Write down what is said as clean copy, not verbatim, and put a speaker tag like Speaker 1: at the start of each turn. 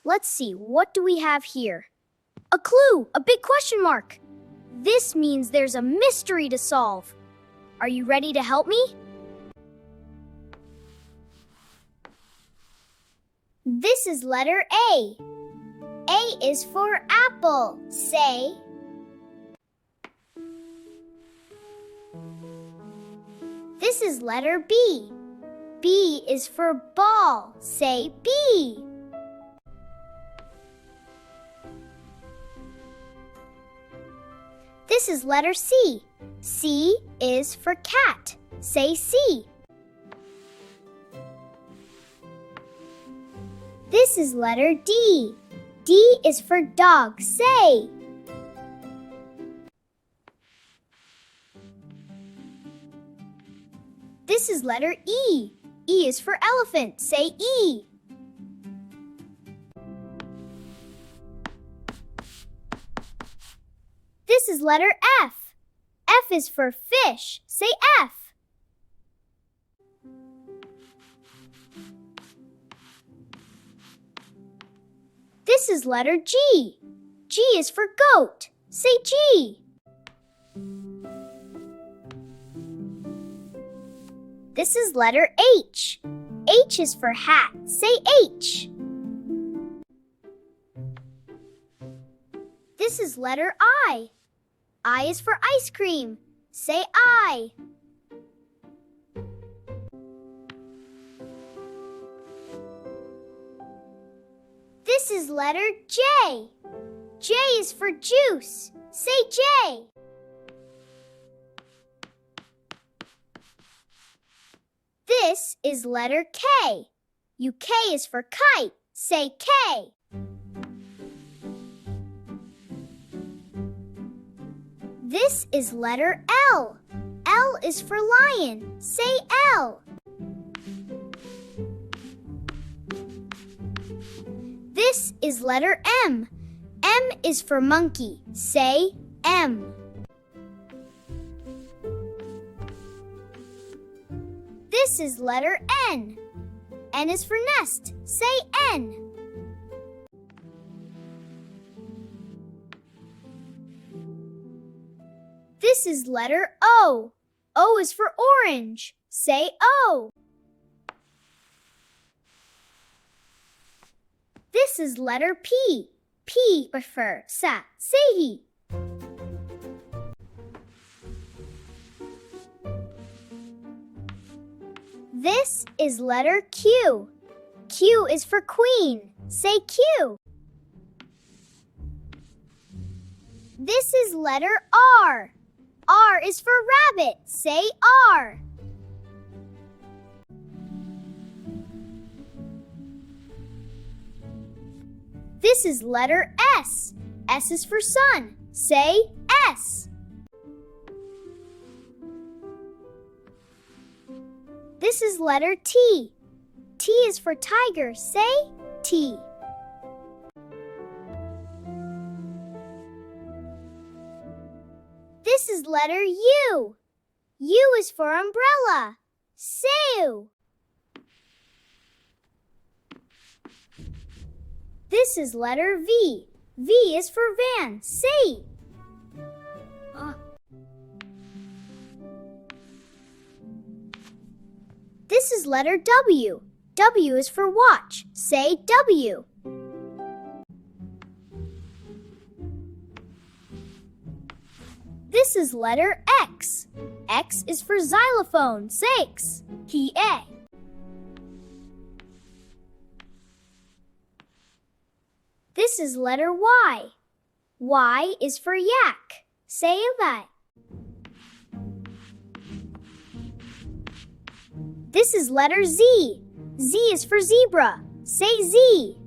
Speaker 1: Let's see, what do we have here? A clue, a big question mark. This means there's a mystery to solve. Are you ready to help me? This is letter A. A is for apple. Say. This is letter B. B is for ball. Say B. This is letter C. C is for cat. Say C. This is letter D. D is for dog. Say. This is letter E. E is for elephant. Say E. This is letter F. F is for fish. Say F. This is letter G. G is for goat. Say G. This is letter H. H is for hat. Say H. This is letter I. I is for ice cream. Say I. This is letter J. J is for juice. Say J. This is letter K. UK is for kite. Say K. This is letter L. L is for lion. Say L. This is letter M. M is for monkey. Say M. This is letter N. N is for nest. Say N. This is letter O. O is for orange. Say O. This is letter P. P for sa. Say he. This is letter Q. Q is for queen. Say Q. This is letter R. R is for rabbit. Say R. This is letter S. S is for sun. Say S. This is letter T. T is for tiger. Say T. This is letter U. U is for umbrella. Say. This is letter V. V is for van. Say. This is letter W. W is for watch. Say W. This is letter X. X is for xylophone. Say X. He-a. This is letter Y. Y is for yak. Say that. This is letter Z. Z is for zebra. Say Z.